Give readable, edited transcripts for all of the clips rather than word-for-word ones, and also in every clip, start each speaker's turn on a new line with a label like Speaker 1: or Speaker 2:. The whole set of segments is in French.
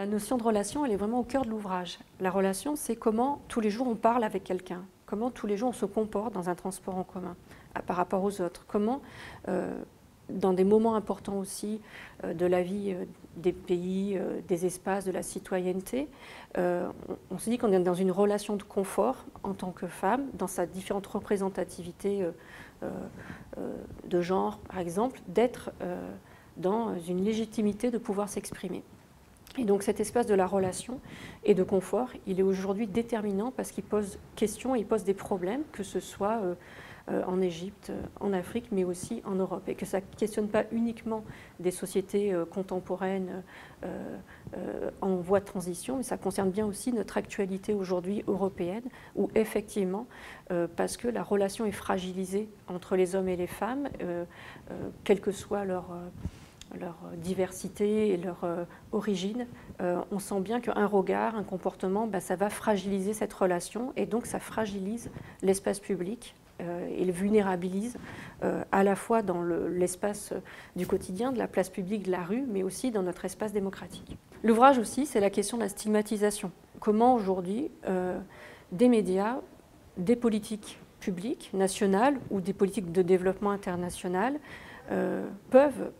Speaker 1: notion de relation, elle est vraiment au cœur de l'ouvrage. La relation, c'est comment tous les jours on parle avec quelqu'un, comment tous les jours on se comporte dans un transport en commun par rapport aux autres, comment dans des moments importants aussi de la vie des pays, des espaces, de la citoyenneté, on se dit qu'on est dans une relation de confort en tant que femme, dans sa différente représentativité de genre, par exemple, d'être dans une légitimité de pouvoir s'exprimer. Et donc cet espace de la relation et de confort, il est aujourd'hui déterminant parce qu'il pose question, il pose des problèmes, que ce soit en Égypte, en Afrique, mais aussi en Europe. Et que ça ne questionne pas uniquement des sociétés contemporaines en voie de transition, mais ça concerne bien aussi notre actualité aujourd'hui européenne, où effectivement, parce que la relation est fragilisée entre les hommes et les femmes, quelle que soit leur diversité et leur origine, on sent bien qu'un regard, un comportement, ça va fragiliser cette relation et donc ça fragilise l'espace public et le vulnérabilise à la fois dans l'espace du quotidien, de la place publique, de la rue, mais aussi dans notre espace démocratique. L'ouvrage aussi, c'est la question de la stigmatisation. Comment aujourd'hui des médias, des politiques publiques, nationales ou des politiques de développement international peuvent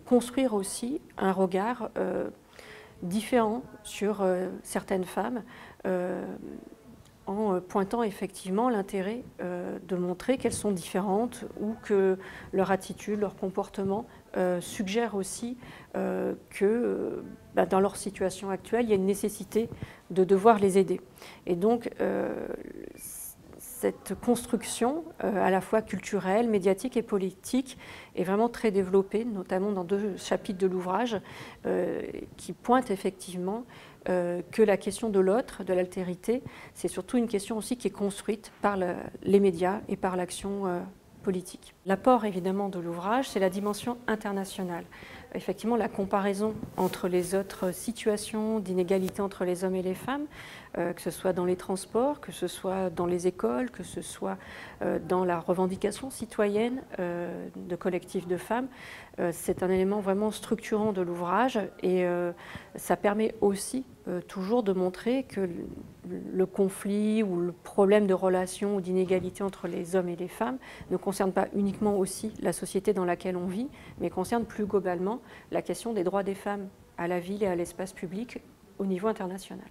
Speaker 1: construire aussi un regard différent sur certaines femmes en pointant effectivement l'intérêt de montrer qu'elles sont différentes ou que leur attitude, leur comportement suggèrent aussi que dans leur situation actuelle, il y a une nécessité de devoir les aider. Et donc, cette construction, à la fois culturelle, médiatique et politique, est vraiment très développée, notamment dans 2 chapitres de l'ouvrage, qui pointent effectivement que la question de l'autre, de l'altérité, c'est surtout une question aussi qui est construite par les médias et par l'action politique. L'apport évidemment de l'ouvrage, c'est la dimension internationale. Effectivement, la comparaison entre les autres situations d'inégalité entre les hommes et les femmes, que ce soit dans les transports, que ce soit dans les écoles, que ce soit dans la revendication citoyenne de collectifs de femmes, c'est un élément vraiment structurant de l'ouvrage et ça permet aussi toujours de montrer que le conflit ou le problème de relation ou d'inégalité entre les hommes et les femmes ne concerne pas uniquement aussi la société dans laquelle on vit, mais concerne plus globalement la question des droits des femmes à la ville et à l'espace public au niveau international.